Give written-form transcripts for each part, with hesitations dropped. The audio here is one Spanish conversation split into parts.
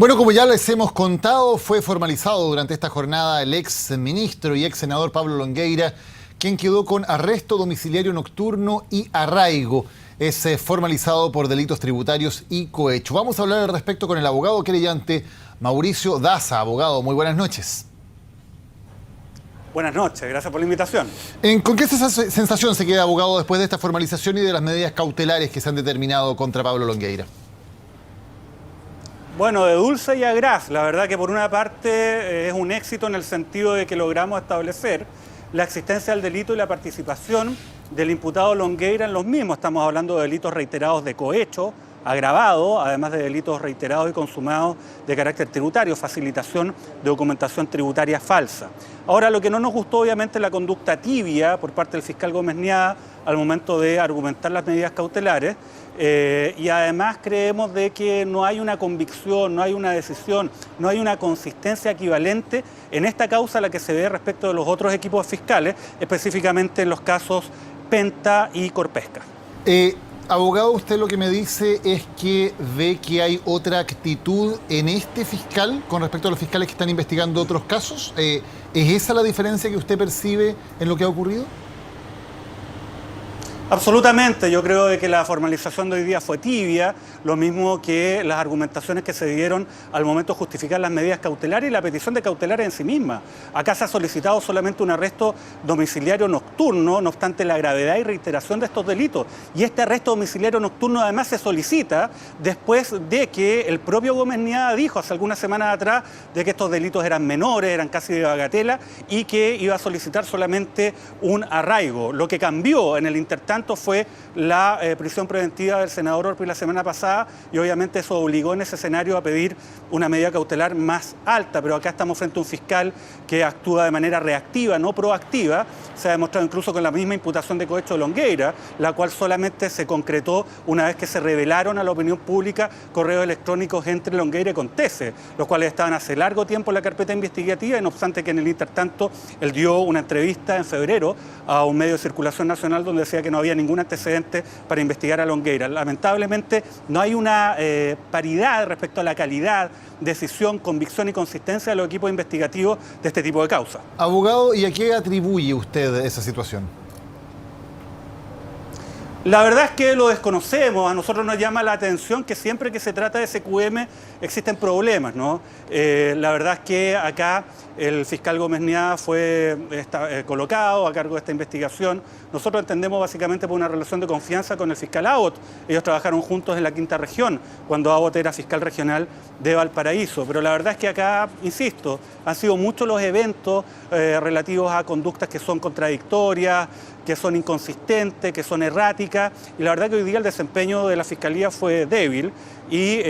Bueno, como ya les hemos contado, fue formalizado durante esta jornada el ex ministro y ex senador Pablo Longueira, quien quedó con arresto domiciliario nocturno y arraigo. Es formalizado por delitos tributarios y cohecho. Vamos a hablar al respecto con el abogado querellante Mauricio Daza. Abogado, muy buenas noches. Buenas noches, gracias por la invitación. ¿Con qué sensación se queda, abogado, después de esta formalización y de las medidas cautelares que se han determinado contra Pablo Longueira? Bueno, de dulce y a gras, la verdad que por una parte es un éxito en el sentido de que logramos establecer la existencia del delito y la participación del imputado Longueira en los mismos. Estamos hablando de delitos reiterados de cohecho, agravado, además de delitos reiterados y consumados de carácter tributario, facilitación de documentación tributaria falsa. Ahora, lo que no nos gustó obviamente es la conducta tibia por parte del fiscal Gómez Niada al momento de argumentar las medidas cautelares, y además creemos de que no hay una convicción, no hay una decisión, no hay una consistencia equivalente en esta causa a la que se ve respecto de los otros equipos fiscales, específicamente en los casos Penta y Corpesca. Abogado, usted lo que me dice es que ve que hay otra actitud en este fiscal con respecto a los fiscales que están investigando otros casos. ¿Es esa la diferencia que usted percibe en lo que ha ocurrido? Absolutamente, yo creo de que la formalización de hoy día fue tibia, lo mismo que las argumentaciones que se dieron al momento de justificar las medidas cautelares y la petición de cautelares en sí misma. Acá se ha solicitado solamente un arresto domiciliario nocturno, no obstante la gravedad y reiteración de estos delitos. Y este arresto domiciliario nocturno además se solicita después de que el propio Gómez Niada dijo hace algunas semanas atrás de que estos delitos eran menores, eran casi de bagatela y que iba a solicitar solamente un arraigo. Lo que cambió en el intertanto fue la prisión preventiva del senador Orpiz la semana pasada y obviamente eso obligó en ese escenario a pedir una medida cautelar más alta, pero acá estamos frente a un fiscal que actúa de manera reactiva, no proactiva. Se ha demostrado incluso con la misma imputación de cohecho de Longueira, la cual solamente se concretó una vez que se revelaron a la opinión pública correos electrónicos entre Longueira y Contese, los cuales estaban hace largo tiempo en la carpeta investigativa, y no obstante que en el intertanto él dio una entrevista en febrero a un medio de circulación nacional donde decía que no había ningún antecedente para investigar a Longueira. Lamentablemente no hay una paridad respecto a la calidad, decisión, convicción y consistencia de los equipos investigativos de este tipo de causas. Abogado, ¿y a qué atribuye usted esa situación? La verdad es que lo desconocemos. A nosotros nos llama la atención que siempre que se trata de SQM existen problemas, ¿no? La verdad es que acá el fiscal Gómez Niada fue colocado a cargo de esta investigación. Nosotros entendemos básicamente por una relación de confianza con el fiscal Abbott. Ellos trabajaron juntos en la quinta región, cuando Abbott era fiscal regional de Valparaíso. Pero la verdad es que acá, insisto, han sido muchos los eventos relativos a conductas que son contradictorias, que son inconsistentes, que son erráticas, y la verdad que hoy día el desempeño de la Fiscalía fue débil, y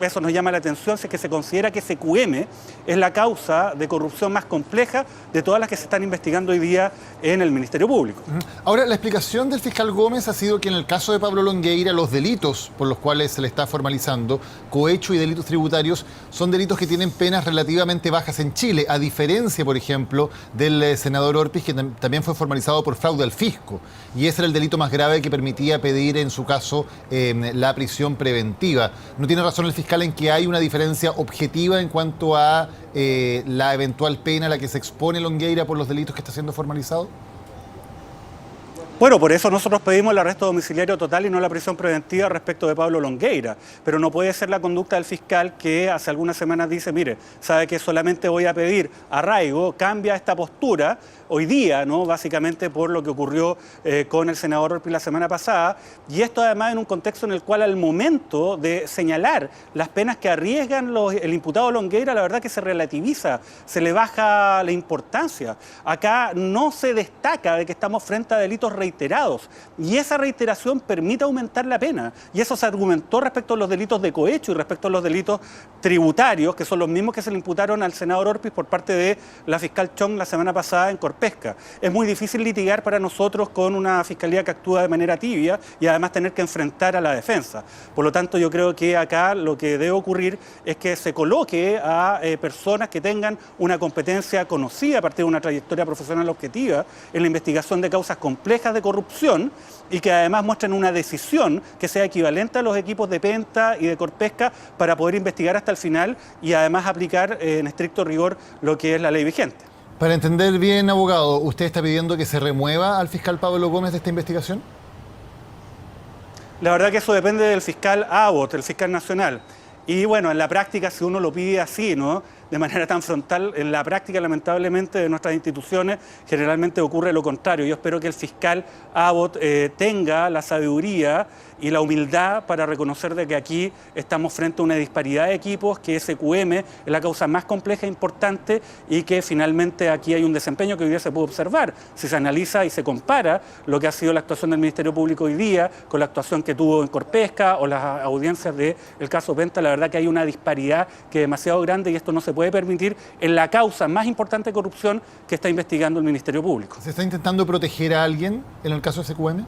eso nos llama la atención si es que se considera que SQM es la causa de corrupción más compleja de todas las que se están investigando hoy día en el Ministerio Público. Ahora, la explicación del fiscal Gómez ha sido que en el caso de Pablo Longueira, los delitos por los cuales se le está formalizando, cohecho y delitos tributarios, son delitos que tienen penas relativamente bajas en Chile, a diferencia, por ejemplo, del senador Orpiz, que también fue formalizado por fraude al fisco, y ese era el delito más grave que permitía pedir, en su caso, la prisión preventiva. ¿No tiene razón el fiscal en que hay una diferencia objetiva en cuanto a la eventual pena a la que se expone Longueira por los delitos que está siendo formalizado? Bueno, por eso nosotros pedimos el arresto domiciliario total y no la prisión preventiva respecto de Pablo Longueira. Pero no puede ser la conducta del fiscal que hace algunas semanas dice, mire, sabe que solamente voy a pedir arraigo, cambia esta postura hoy día, ¿no? Básicamente por lo que ocurrió con el senador Orpiz la semana pasada. Y esto además en un contexto en el cual al momento de señalar las penas que arriesgan el imputado Longueira, la verdad que se relativiza, se le baja la importancia. Acá no se destaca de que estamos frente a delitos reiterados, y esa reiteración permite aumentar la pena, y eso se argumentó respecto a los delitos de cohecho y respecto a los delitos tributarios, que son los mismos que se le imputaron al senador Orpiz por parte de la fiscal Chong la semana pasada en Corpesca. Es muy difícil litigar para nosotros con una fiscalía que actúa de manera tibia y además tener que enfrentar a la defensa. Por lo tanto, yo creo que acá lo que debe ocurrir es que se coloque a personas que tengan una competencia conocida a partir de una trayectoria profesional objetiva en la investigación de causas complejas de de corrupción y que además muestren una decisión que sea equivalente a los equipos de Penta y de Corpesca para poder investigar hasta el final y además aplicar en estricto rigor lo que es la ley vigente. Para entender bien, abogado, ¿usted está pidiendo que se remueva al fiscal Pablo Gómez de esta investigación? La verdad que eso depende del fiscal Abbott, el fiscal nacional. Y bueno, en la práctica, si uno lo pide así, ¿no?, de manera tan frontal, en la práctica, lamentablemente, de nuestras instituciones, generalmente ocurre lo contrario. Yo espero que el fiscal Abbott tenga la sabiduría y la humildad para reconocer de que aquí estamos frente a una disparidad de equipos, que SQM es la causa más compleja e importante y que finalmente aquí hay un desempeño que hoy día se puede observar. Si se analiza y se compara lo que ha sido la actuación del Ministerio Público hoy día con la actuación que tuvo en Corpesca o las audiencias del caso Penta, la verdad que hay una disparidad que es demasiado grande y esto no se puede permitir en la causa más importante de corrupción que está investigando el Ministerio Público. ¿Se está intentando proteger a alguien en el caso de SQM?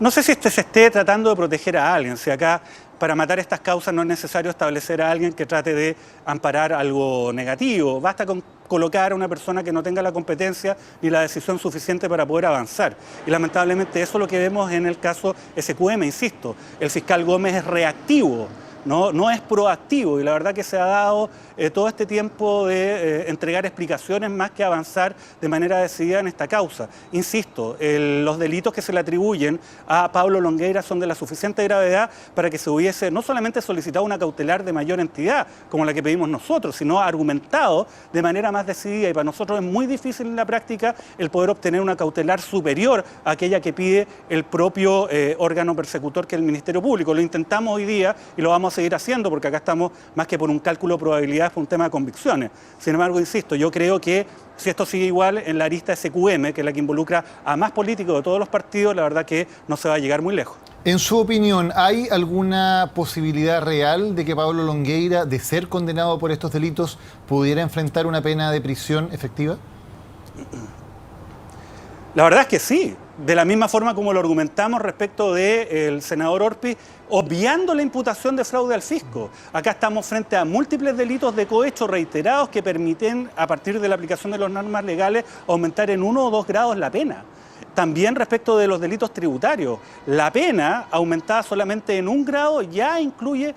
No sé si se esté tratando de proteger a alguien, si acá para matar estas causas no es necesario establecer a alguien que trate de amparar algo negativo, basta con colocar a una persona que no tenga la competencia ni la decisión suficiente para poder avanzar. Y lamentablemente eso es lo que vemos en el caso SQM, insisto, el fiscal Gómez es reactivo. No es proactivo y la verdad que se ha dado todo este tiempo de entregar explicaciones más que avanzar de manera decidida en esta causa. Insisto, los delitos que se le atribuyen a Pablo Longueira son de la suficiente gravedad para que se hubiese no solamente solicitado una cautelar de mayor entidad, como la que pedimos nosotros, sino argumentado de manera más decidida y para nosotros es muy difícil en la práctica el poder obtener una cautelar superior a aquella que pide el propio órgano persecutor que es el Ministerio Público. Lo intentamos hoy día y lo vamos a seguir haciendo porque acá estamos más que por un cálculo de probabilidades, por un tema de convicciones. Sin embargo, insisto, yo creo que si esto sigue igual en la arista SQM, que es la que involucra a más políticos de todos los partidos, la verdad que no se va a llegar muy lejos. En su opinión, ¿hay alguna posibilidad real de que Pablo Longueira, de ser condenado por estos delitos, pudiera enfrentar una pena de prisión efectiva? La verdad es que sí. De la misma forma como lo argumentamos respecto del senador Orpiz, obviando la imputación de fraude al fisco. Acá estamos frente a múltiples delitos de cohecho reiterados que permiten, a partir de la aplicación de las normas legales, aumentar en 1 o 2 grados la pena. También respecto de los delitos tributarios, la pena aumentada solamente en 1 grado ya incluye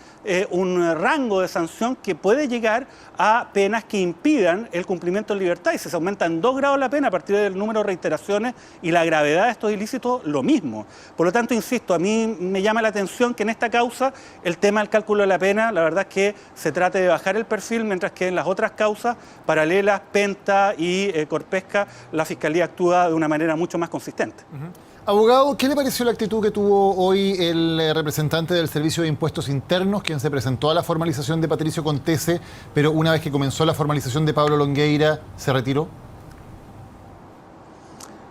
un rango de sanción que puede llegar a penas que impidan el cumplimiento de libertad. Y si se aumenta en 2 grados la pena a partir del número de reiteraciones y la gravedad de estos ilícitos, lo mismo. Por lo tanto, insisto, a mí me llama la atención que en esta causa el tema del cálculo de la pena, la verdad es que se trate de bajar el perfil, mientras que en las otras causas paralelas, Penta y Corpesca, la Fiscalía actúa de una manera mucho más consistente. Abogado, ¿qué le pareció la actitud que tuvo hoy el representante del Servicio de Impuestos Internos, quien se presentó a la formalización de Patricio Contese, pero una vez que comenzó la formalización de Pablo Longueira, se retiró?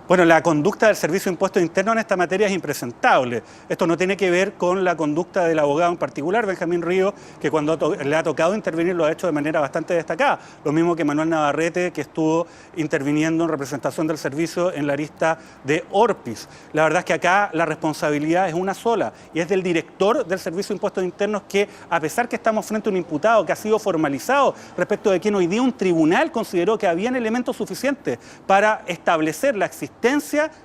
Bueno, la conducta del Servicio de Impuestos Internos en esta materia es impresentable. Esto no tiene que ver con la conducta del abogado en particular, Benjamín Ríos, que cuando le ha tocado intervenir lo ha hecho de manera bastante destacada. Lo mismo que Manuel Navarrete, que estuvo interviniendo en representación del servicio en la arista de Orpiz. La verdad es que acá la responsabilidad es una sola y es del director del Servicio de Impuestos Internos que, a pesar que estamos frente a un imputado que ha sido formalizado respecto de quien hoy día un tribunal consideró que habían elementos suficientes para establecer la existencia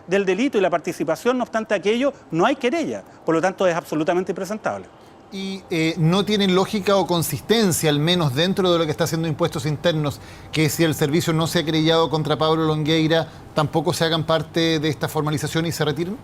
del delito y la participación, no obstante aquello, no hay querella. Por lo tanto, es absolutamente impresentable. Y no tiene lógica o consistencia, al menos dentro de lo que está haciendo Impuestos Internos, que si el servicio no se ha querellado contra Pablo Longueira, tampoco se hagan parte de esta formalización y se retiren.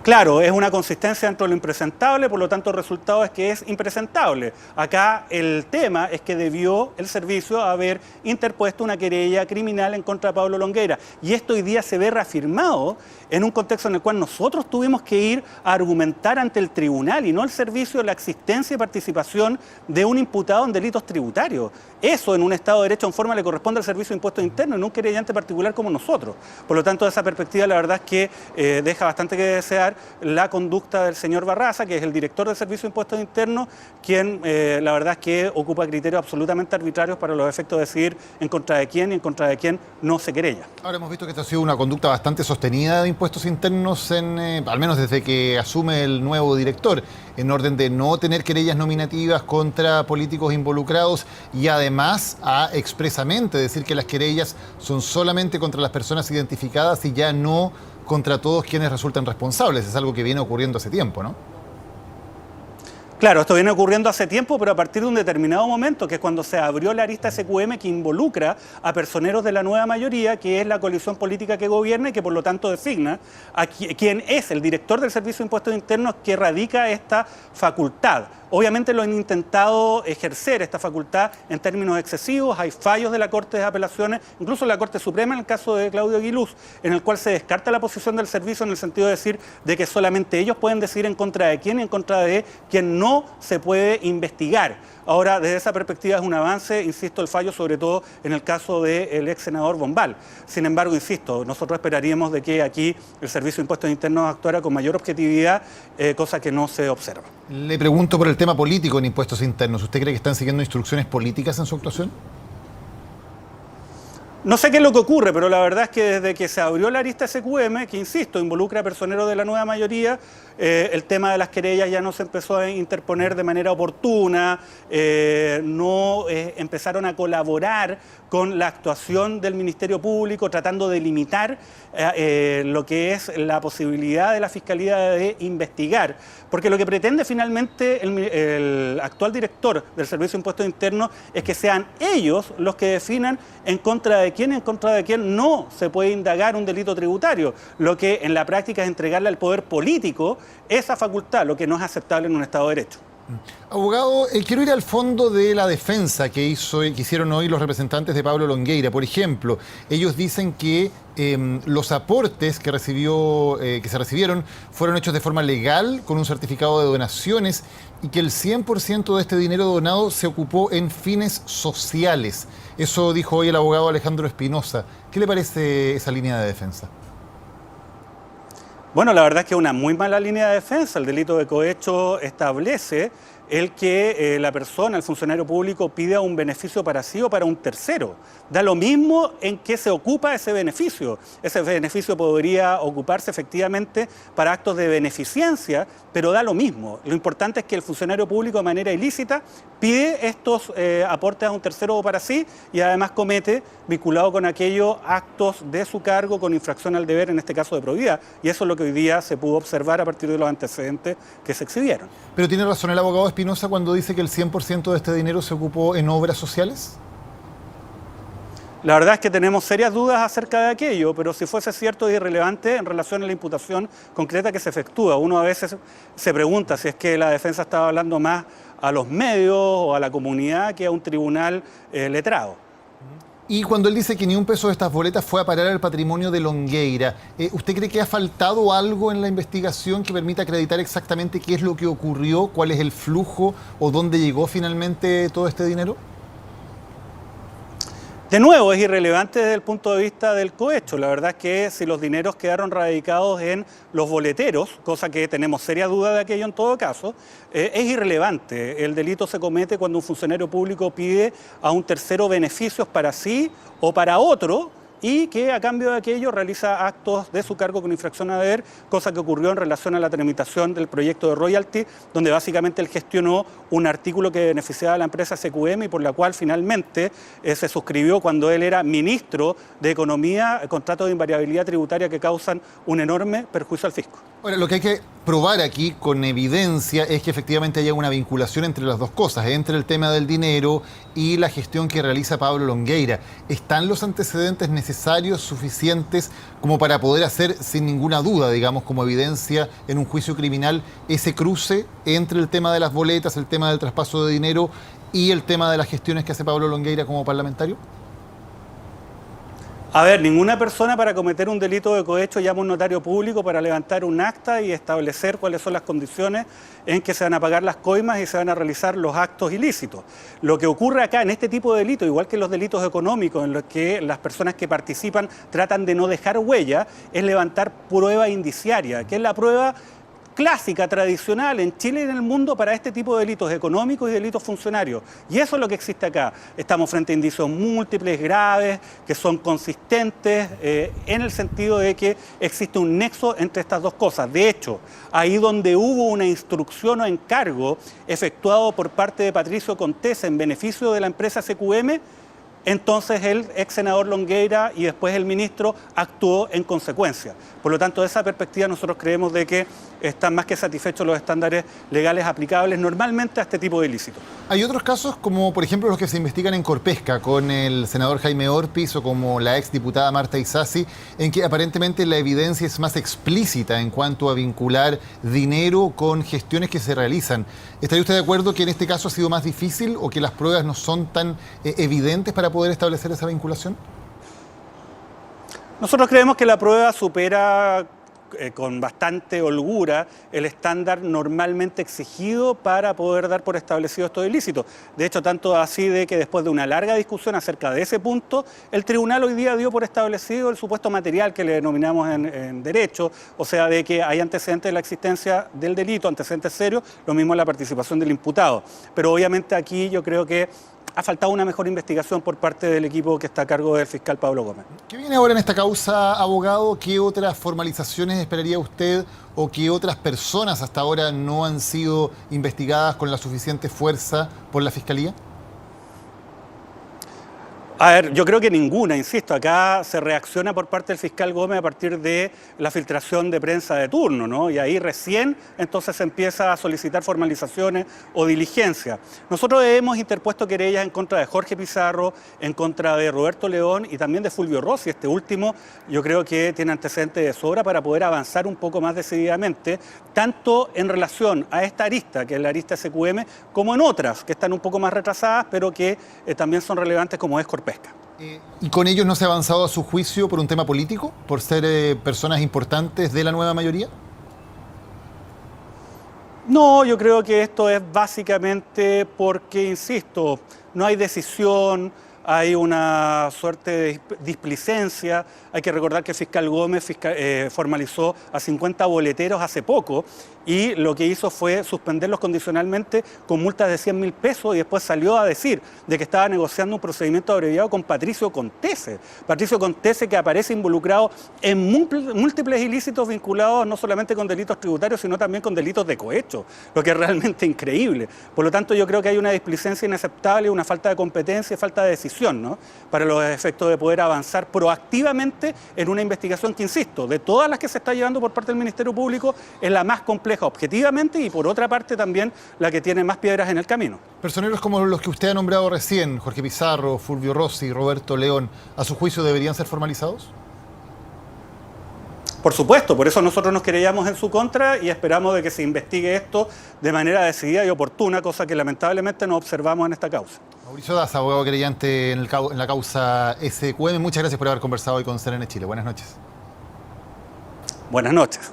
Claro, es una consistencia dentro de lo impresentable, por lo tanto el resultado es que es impresentable. Acá el tema es que debió el servicio haber interpuesto una querella criminal en contra de Pablo Longueira. Y esto hoy día se ve reafirmado en un contexto en el cual nosotros tuvimos que ir a argumentar ante el tribunal y no el servicio la existencia y participación de un imputado en delitos tributarios. Eso en un Estado de Derecho en forma le corresponde al Servicio de Impuestos Internos, no un querellante particular como nosotros. Por lo tanto, esa perspectiva la verdad es que deja bastante que desear justificar la conducta del señor Barraza, que es el director del Servicio de Impuestos Internos, quien la verdad es que ocupa criterios absolutamente arbitrarios para los efectos de decidir en contra de quién y en contra de quién no se querella. Ahora hemos visto que esta ha sido una conducta bastante sostenida de impuestos internos, al menos desde que asume el nuevo director, en orden de no tener querellas nominativas contra políticos involucrados y además a expresamente decir que las querellas son solamente contra las personas identificadas y ya no contra todos quienes resultan responsables. Es algo que viene ocurriendo hace tiempo, ¿no? Claro, esto viene ocurriendo hace tiempo, pero a partir de un determinado momento, que es cuando se abrió la arista SQM que involucra a personeros de la nueva mayoría, que es la coalición política que gobierna y que por lo tanto designa a quien es el director del Servicio de Impuestos Internos que radica esta facultad. Obviamente lo han intentado ejercer esta facultad en términos excesivos, hay fallos de la Corte de Apelaciones, incluso la Corte Suprema en el caso de Claudio Aguiluz, en el cual se descarta la posición del servicio en el sentido de decir de que solamente ellos pueden decidir en contra de quién y en contra de quien no se puede investigar. Ahora, desde esa perspectiva es un avance, insisto, el fallo sobre todo en el caso del ex senador Bombal. Sin embargo, insisto, nosotros esperaríamos de que aquí el Servicio de Impuestos Internos actuara con mayor objetividad, cosa que no se observa. Le pregunto por el tema político en impuestos internos. ¿Usted cree que están siguiendo instrucciones políticas en su actuación? No sé qué es lo que ocurre, pero la verdad es que desde que se abrió la arista SQM, que insisto, involucra a personeros de la nueva mayoría, el tema de las querellas ya no se empezó a interponer de manera oportuna, no empezaron a colaborar con la actuación del Ministerio Público, tratando de limitar lo que es la posibilidad de la Fiscalía de investigar. Porque lo que pretende finalmente el actual director del Servicio de Impuestos Internos es que sean ellos los que definan en contra de quién y en contra de quién no se puede indagar un delito tributario, lo que en la práctica es entregarle al poder político esa facultad, lo que no es aceptable en un Estado de Derecho. Abogado, quiero ir al fondo de la defensa que hicieron hoy los representantes de Pablo Longueira. Por ejemplo, ellos dicen que los aportes que se recibieron fueron hechos de forma legal, con un certificado de donaciones, y que el 100% de este dinero donado se ocupó en fines sociales. Eso dijo hoy el abogado Alejandro Espinosa. ¿Qué le parece esa línea de defensa? Bueno, la verdad es que es una muy mala línea de defensa. El delito de cohecho establece el que la persona, el funcionario público, pida un beneficio para sí o para un tercero. Da lo mismo en qué se ocupa ese beneficio. Ese beneficio podría ocuparse efectivamente para actos de beneficencia, pero da lo mismo. Lo importante es que el funcionario público de manera ilícita pide estos aportes a un tercero o para sí y además comete, vinculado con aquellos actos de su cargo con infracción al deber, en este caso de probidad. Y eso es lo que hoy día se pudo observar a partir de los antecedentes que se exhibieron. Pero tiene razón el abogado Espinosa cuando dice que el 100% de este dinero se ocupó en obras sociales. La verdad es que tenemos serias dudas acerca de aquello, pero si fuese cierto es irrelevante en relación a la imputación concreta que se efectúa. Uno a veces se pregunta si es que la defensa estaba hablando más a los medios o a la comunidad que a un tribunal letrado. Y cuando él dice que ni un peso de estas boletas fue a parar al patrimonio de Longueira, ¿usted cree que ha faltado algo en la investigación que permita acreditar exactamente qué es lo que ocurrió, cuál es el flujo o dónde llegó finalmente todo este dinero? De nuevo, es irrelevante desde el punto de vista del cohecho. La verdad es que si los dineros quedaron radicados en los boleteros, cosa que tenemos seria duda de aquello en todo caso, es irrelevante. El delito se comete cuando un funcionario público pide a un tercero beneficios para sí o para otro, y que a cambio de aquello realiza actos de su cargo con infracción a deber, cosa que ocurrió en relación a la tramitación del proyecto de royalty, donde básicamente él gestionó un artículo que beneficiaba a la empresa SQM y por la cual finalmente se suscribió cuando él era ministro de Economía, contratos de invariabilidad tributaria que causan un enorme perjuicio al fisco. Ahora, lo que hay que probar aquí con evidencia es que efectivamente haya una vinculación entre las dos cosas, entre el tema del dinero y la gestión que realiza Pablo Longueira. ¿Están los antecedentes necesarios, suficientes, como para poder hacer sin ninguna duda, digamos, como evidencia en un juicio criminal, ese cruce entre el tema de las boletas, el tema del traspaso de dinero y el tema de las gestiones que hace Pablo Longueira como parlamentario? A ver, ninguna persona para cometer un delito de cohecho llama a un notario público para levantar un acta y establecer cuáles son las condiciones en que se van a pagar las coimas y se van a realizar los actos ilícitos. Lo que ocurre acá en este tipo de delitos, igual que en los delitos económicos en los que las personas que participan tratan de no dejar huella, es levantar prueba indiciaria, que es la prueba clásica, tradicional en Chile y en el mundo para este tipo de delitos económicos y delitos funcionarios. Y eso es lo que existe acá. Estamos frente a indicios múltiples, graves, que son consistentes en el sentido de que existe un nexo entre estas dos cosas. De hecho, ahí donde hubo una instrucción o encargo efectuado por parte de Patricio Contese en beneficio de la empresa SQM, entonces el ex senador Longueira y después el ministro actuó en consecuencia. Por lo tanto, de esa perspectiva nosotros creemos de que están más que satisfechos los estándares legales aplicables normalmente a este tipo de ilícitos. Hay otros casos, como por ejemplo los que se investigan en Corpesca con el senador Jaime Orpiz o como la exdiputada Marta Isasi, en que aparentemente la evidencia es más explícita en cuanto a vincular dinero con gestiones que se realizan. ¿Estaría usted de acuerdo que en este caso ha sido más difícil o que las pruebas no son tan evidentes para poder establecer esa vinculación? Nosotros creemos que la prueba supera con bastante holgura el estándar normalmente exigido para poder dar por establecido estos ilícitos. De hecho, tanto así de que después de una larga discusión acerca de ese punto, el tribunal hoy día dio por establecido el supuesto material que le denominamos en derecho, o sea, de que hay antecedentes de la existencia del delito, antecedentes serios, lo mismo en la participación del imputado. Pero obviamente aquí yo creo que ha faltado una mejor investigación por parte del equipo que está a cargo del fiscal Pablo Gómez. ¿Qué viene ahora en esta causa, abogado? ¿Qué otras formalizaciones esperaría usted o qué otras personas hasta ahora no han sido investigadas con la suficiente fuerza por la Fiscalía? A ver, yo creo que ninguna, insisto, acá se reacciona por parte del fiscal Gómez a partir de la filtración de prensa de turno, ¿no? Y ahí recién entonces se empieza a solicitar formalizaciones o diligencias. Nosotros hemos interpuesto querellas en contra de Jorge Pizarro, en contra de Roberto León y también de Fulvio Rossi. Este último yo creo que tiene antecedentes de sobra para poder avanzar un poco más decididamente, tanto en relación a esta arista, que es la arista SQM, como en otras que están un poco más retrasadas, pero que también son relevantes como es Corpesca. ¿Y con ellos no se ha avanzado a su juicio por un tema político? ¿Por ser personas importantes de la nueva mayoría? No, yo creo que esto es básicamente porque, insisto, no hay decisión, hay una suerte de displicencia. Hay que recordar que el fiscal Gómez formalizó a 50 boleteros hace poco y lo que hizo fue suspenderlos condicionalmente con multas de 100.000 pesos y después salió a decir de que estaba negociando un procedimiento abreviado con Patricio Contese. Patricio Contese, que aparece involucrado en múltiples ilícitos vinculados no solamente con delitos tributarios, sino también con delitos de cohecho, lo que es realmente increíble. Por lo tanto, yo creo que hay una displicencia inaceptable, una falta de competencia y falta de decisión, ¿no?, para los efectos de poder avanzar proactivamente en una investigación que, insisto, de todas las que se está llevando por parte del Ministerio Público, es la más compleja objetivamente y por otra parte también la que tiene más piedras en el camino. Personeros como los que usted ha nombrado recién, Jorge Pizarro, Fulvio Rossi, Roberto León, ¿a su juicio deberían ser formalizados? Por supuesto, por eso nosotros nos querellamos en su contra y esperamos de que se investigue esto de manera decidida y oportuna, cosa que lamentablemente no observamos en esta causa. Mauricio Daza, abogado querellante en la causa SQM, muchas gracias por haber conversado hoy con CNN Chile. Buenas noches. Buenas noches.